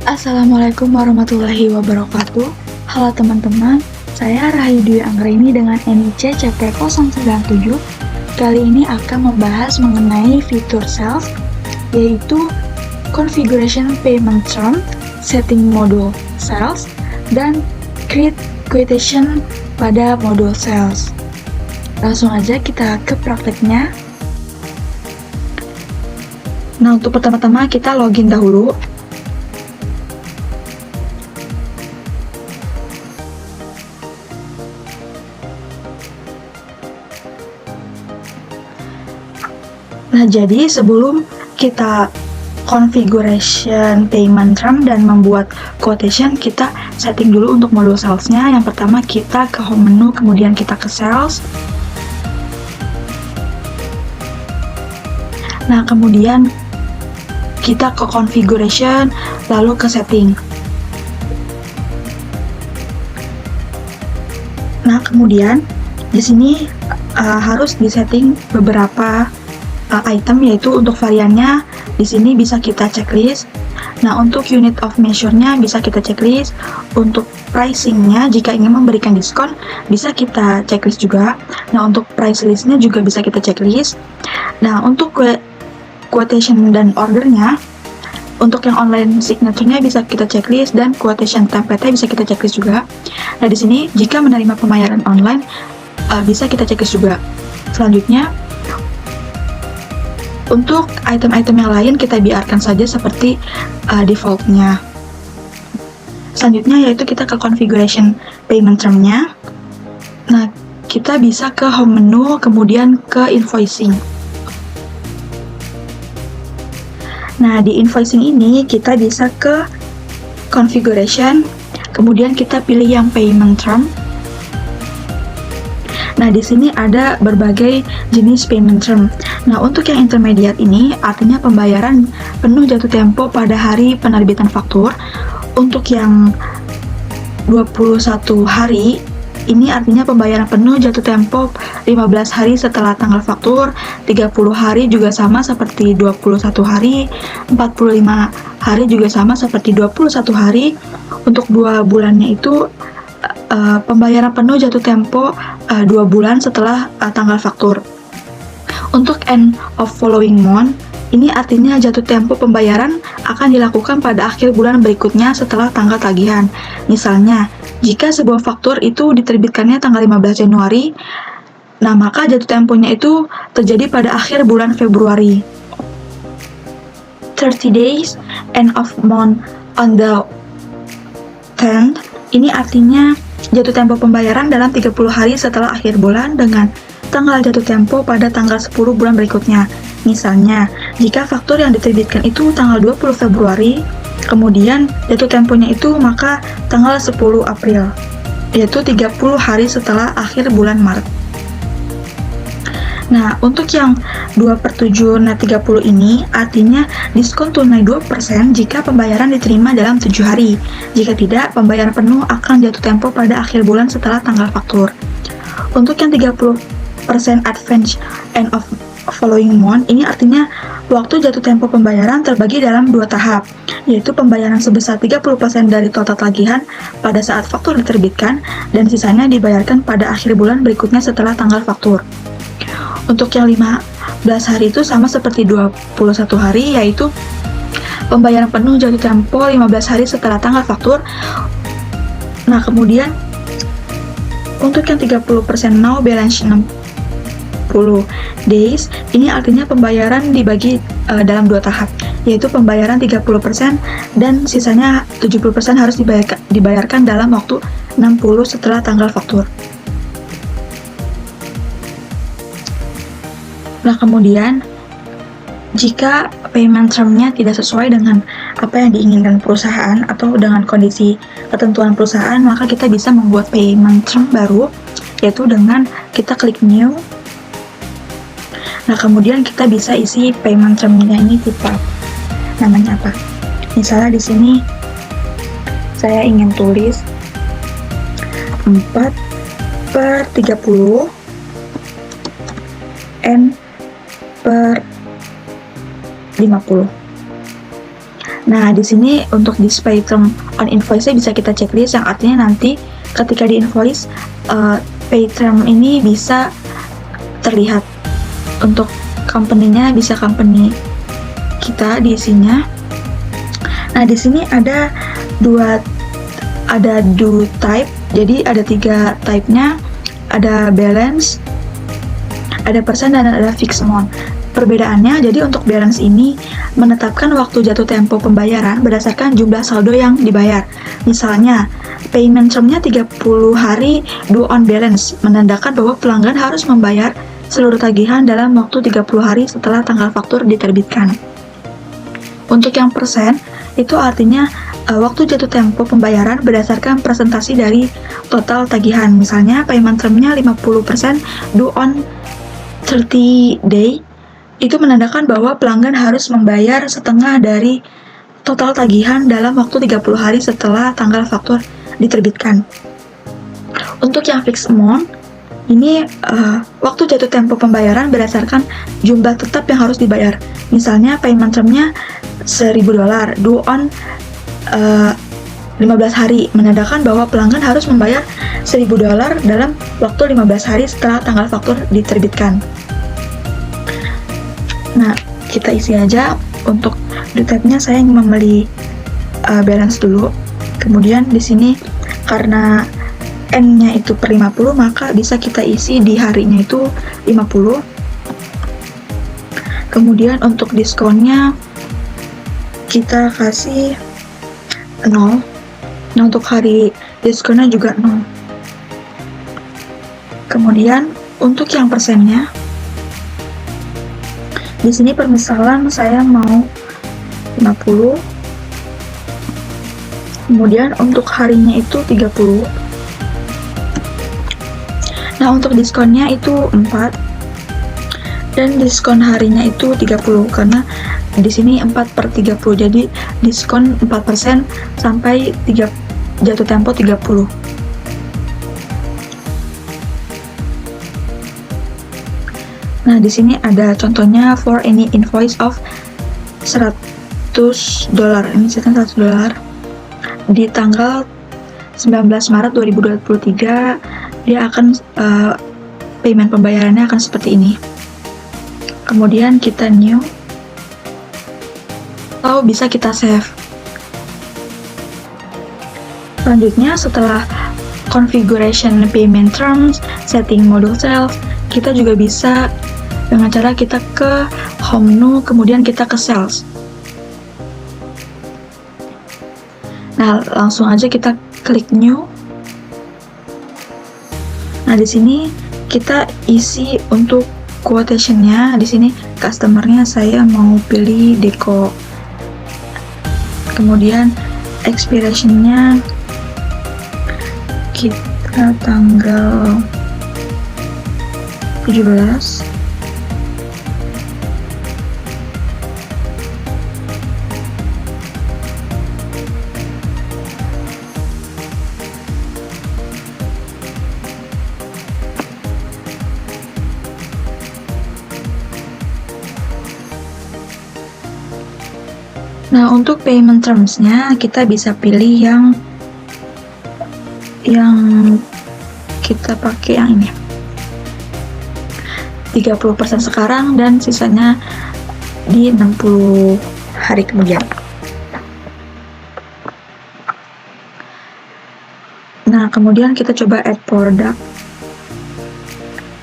Assalamualaikum warahmatullahi wabarakatuh. Halo teman-teman, saya Rahayu Dwi Anggraini dengan NIC CP097. Kali ini akan membahas mengenai fitur sales, yaitu configuration payment term, setting modul sales, dan create quotation pada modul sales. Langsung aja kita ke prakteknya. Nah, untuk pertama-tama kita login dahulu. Nah, jadi sebelum kita configuration payment term dan membuat quotation, kita setting dulu untuk modul salesnya. Yang pertama kita ke home menu, kemudian kita ke sales. Nah, kemudian kita ke configuration, lalu ke setting. Nah, kemudian di sini harus disetting beberapa item, yaitu untuk variannya di sini bisa kita checklist. Nah, untuk unit of measure-nya bisa kita checklist. Untuk pricing-nya jika ingin memberikan diskon bisa kita checklist juga. Nah, untuk price list-nya juga bisa kita checklist. Nah, untuk quotation dan ordernya, untuk yang online signature-nya bisa kita checklist dan quotation template-nya bisa kita checklist juga. Nah, di sini jika menerima pembayaran online bisa kita checklist juga. Selanjutnya, untuk item-item yang lain kita biarkan saja seperti default-nya. Selanjutnya yaitu kita ke configuration payment term-nya. Nah, kita bisa ke home menu, kemudian ke invoicing. Nah, di invoicing ini kita bisa ke configuration, kemudian kita pilih yang payment term. Nah, di sini ada berbagai jenis payment term. Nah, untuk yang intermediate ini artinya pembayaran penuh jatuh tempo pada hari penerbitan faktur. Untuk yang 21 hari ini artinya pembayaran penuh jatuh tempo 15 hari setelah tanggal faktur, 30 hari juga sama seperti 21 hari, 45 hari juga sama seperti 21 hari. Untuk 2 bulannya itu pembayaran penuh jatuh tempo 2 bulan setelah tanggal faktur. Untuk end of following month, ini artinya jatuh tempo pembayaran akan dilakukan pada akhir bulan berikutnya setelah tanggal tagihan. Misalnya, jika sebuah faktur itu diterbitkannya tanggal 15 Januari, nah maka jatuh temponya itu terjadi pada akhir bulan Februari. 30 days, end of month on the 10th, ini artinya jatuh tempo pembayaran dalam 30 hari setelah akhir bulan dengan tanggal jatuh tempo pada tanggal 10 bulan berikutnya. Misalnya, jika faktur yang diterbitkan itu tanggal 20 Februari, kemudian jatuh temponya itu maka tanggal 10 April, yaitu 30 hari setelah akhir bulan Maret. Nah, untuk yang 2/7 net 30 ini artinya diskon tunai 2% jika pembayaran diterima dalam 7 hari. Jika tidak, pembayaran penuh akan jatuh tempo pada akhir bulan setelah tanggal faktur. Untuk yang 30% advance end of following month, ini artinya waktu jatuh tempo pembayaran terbagi dalam 2 tahap, yaitu pembayaran sebesar 30% dari total tagihan pada saat faktur diterbitkan dan sisanya dibayarkan pada akhir bulan berikutnya setelah tanggal faktur. Untuk yang 15 hari itu sama seperti 21 hari, yaitu pembayaran penuh jatuh tempo 15 hari setelah tanggal faktur. Nah, kemudian untuk yang 30% now balance 60 days, ini artinya pembayaran dibagi dalam 2 tahap, yaitu pembayaran 30% dan sisanya 70% harus dibayarkan dalam waktu 60 setelah tanggal faktur. Nah, kemudian jika payment term-nya tidak sesuai dengan apa yang diinginkan perusahaan atau dengan kondisi ketentuan perusahaan, maka kita bisa membuat payment term baru, yaitu dengan kita klik new. Nah, kemudian kita bisa isi payment term-nya ini tipe namanya apa. Misalnya di sini saya ingin tulis 4/30 N/50. Nah, di sini untuk display term on invoice-nya bisa kita checklist, yang artinya nanti ketika di invoice pay term ini bisa terlihat. Untuk company-nya bisa company kita diisinya. Nah, di sini ada dua type. Jadi ada 3 type-nya. Ada balance, ada persen, dan ada fixed amount. Perbedaannya, jadi untuk balance ini menetapkan waktu jatuh tempo pembayaran berdasarkan jumlah saldo yang dibayar. Misalnya, payment term-nya 30 hari due on balance, menandakan bahwa pelanggan harus membayar seluruh tagihan dalam waktu 30 hari setelah tanggal faktur diterbitkan. Untuk yang persen, itu artinya waktu jatuh tempo pembayaran berdasarkan presentasi dari total tagihan. Misalnya, payment term-nya 50% due on 30 day, itu menandakan bahwa pelanggan harus membayar setengah dari total tagihan dalam waktu 30 hari setelah tanggal faktur diterbitkan. Untuk yang fixed amount, ini waktu jatuh tempo pembayaran berdasarkan jumlah tetap yang harus dibayar. Misalnya, payment term-nya $1.000 due on 15 hari, menandakan bahwa pelanggan harus membayar $1.000 dalam waktu 15 hari setelah tanggal faktur diterbitkan. Nah, kita isi aja. Untuk due type-nya saya ingin membeli balance dulu. Kemudian di sini karena N-nya itu per 50, maka bisa kita isi di harinya itu 50. Kemudian untuk diskonnya kita kasih 0. Nah, untuk hari diskonnya juga 0. Kemudian untuk yang persennya, di sini permisalan saya mau 50. Kemudian untuk harinya itu 30. Nah, untuk diskonnya itu 4. Dan diskon harinya itu 30, karena di sini 4/30, jadi diskon 4% sampai jatuh tempo 30. Nah, di sini ada contohnya for any invoice of $100. Ini misalkan $100 di tanggal 19 Maret 2023, dia akan payment pembayarannya akan seperti ini. Kemudian kita new, atau bisa kita save. Selanjutnya, setelah configuration payment terms, setting module sales, kita juga bisa dengan cara kita ke home menu, kemudian kita ke sales. Nah, langsung aja kita klik new. Nah, di sini kita isi untuk quotation-nya. Di sini customer-nya saya mau pilih Deco. Kemudian expiration-nya kita tanggal 17. Nah, untuk payment terms-nya kita bisa pilih yang kita pakai yang ini. 30% sekarang dan sisanya di 60 hari kemudian. Nah, kemudian kita coba add product.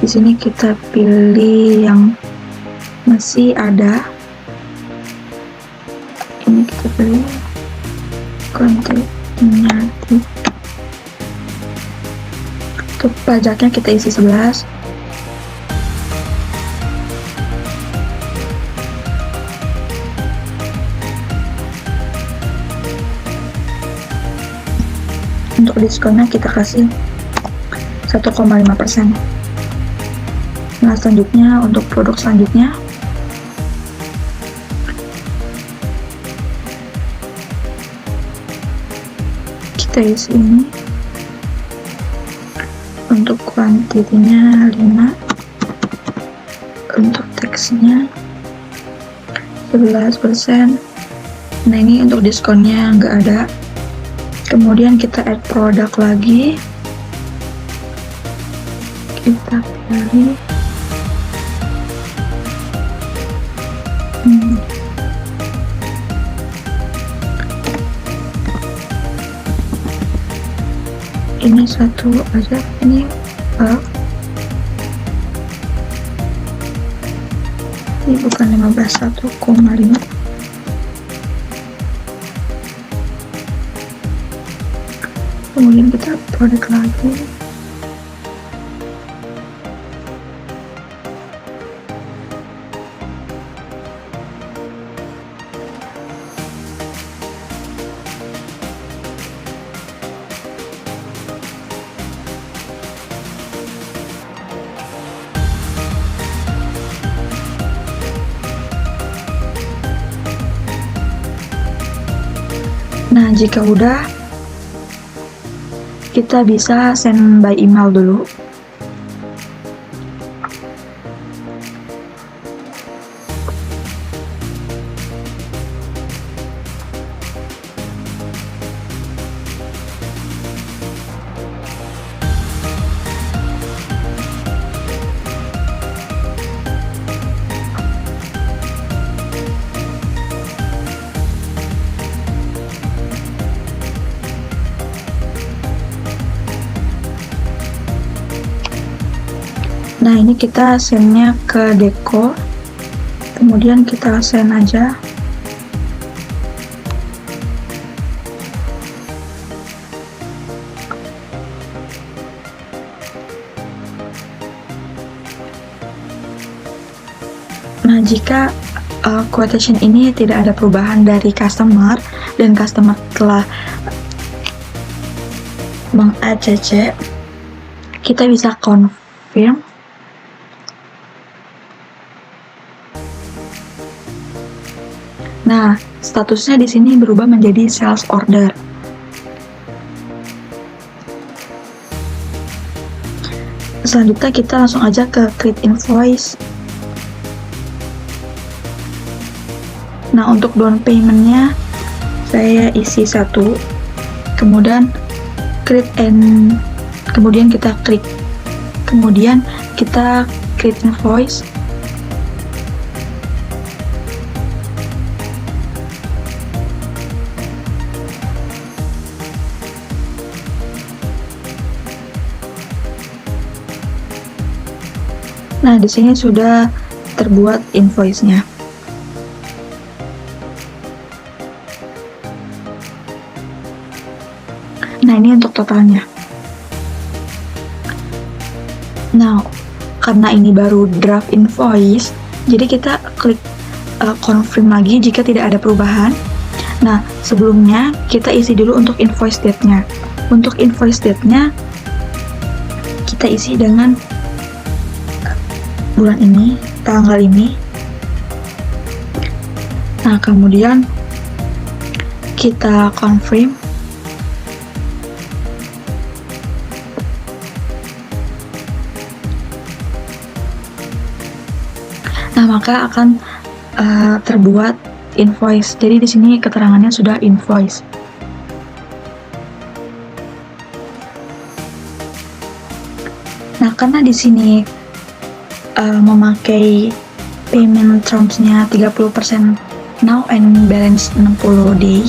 Di sini kita pilih yang masih ada. Ini kita pilih kontennya. Untuk pajaknya kita isi 11. Untuk diskonnya kita kasih 1,5%. Nah, selanjutnya untuk produk selanjutnya kita isi ini. Untuk kuantitinya 5. Untuk teksnya 11%. Nah, ini untuk diskonnya nggak ada. Kemudian kita add produk lagi, kita pilih ini satu aja, ini ini bukan 15, 1,5. Kemudian kita produk lagi, nah jika udah, kita bisa send by email dulu. Nah, ini kita sendnya ke Deco, kemudian kita send aja. Nah, jika quotation ini tidak ada perubahan dari customer dan customer telah meng-add CC, kita bisa confirm. Nah, statusnya di sini berubah menjadi sales order. Selanjutnya kita langsung aja ke create invoice. Nah, untuk down payment-nya saya isi 1, kemudian create and kemudian kita klik, kemudian kita create invoice. Nah, di sini sudah terbuat invoice-nya. Nah, ini untuk totalnya. Nah, karena ini baru draft invoice, jadi kita klik confirm lagi jika tidak ada perubahan. Nah, sebelumnya kita isi dulu untuk invoice date-nya. Untuk invoice date-nya kita isi dengan bulan ini, tanggal ini. Nah, kemudian kita confirm. Nah, maka akan terbuat invoice. Jadi di sini keterangannya sudah invoice. Nah, karena di sini memakai payment terms-nya 30% now and balance 60 day.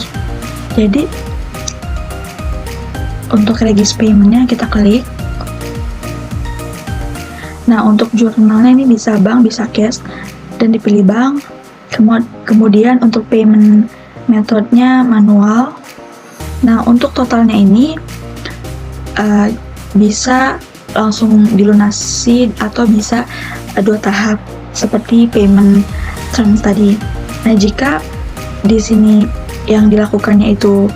Jadi untuk regis payment-nya kita klik. Nah, untuk jurnalnya ini bisa bank, bisa cash, dan dipilih bank. Kemudian untuk payment metode-nya manual. Nah, untuk totalnya ini bisa langsung dilunasi atau bisa 2 tahap seperti payment terms tadi. Nah, jika di sini yang dilakukannya itu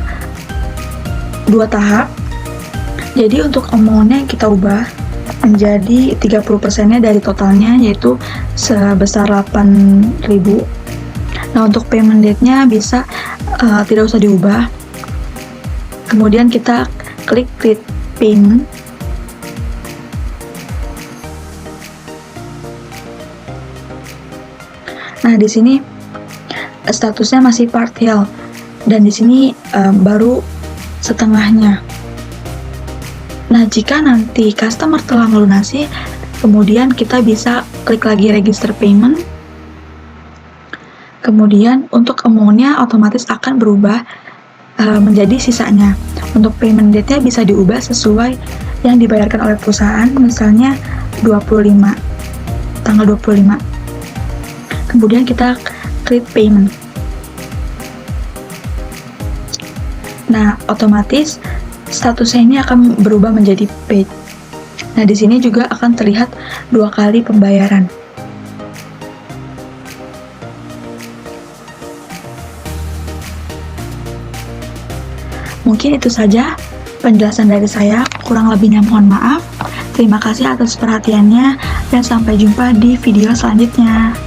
2 tahap, jadi untuk amount-nya kita ubah menjadi 30%-nya dari totalnya, yaitu sebesar 8.000. Nah, untuk payment date-nya bisa tidak usah diubah. Kemudian kita klik create payment. Nah, di sini statusnya masih partial. dan di sini baru setengahnya. Nah, jika nanti customer telah melunasi, kemudian kita bisa klik lagi register payment. Kemudian untuk amount-nya otomatis akan berubah menjadi sisanya. Untuk payment date-nya bisa diubah sesuai yang dibayarkan oleh perusahaan, misalnya 25, tanggal 25. Kemudian kita klik payment. Nah, otomatis statusnya ini akan berubah menjadi paid. Nah, di sini juga akan terlihat 2 kali pembayaran. Mungkin itu saja penjelasan dari saya, kurang lebihnya mohon maaf. Terima kasih atas perhatiannya, dan sampai jumpa di video selanjutnya.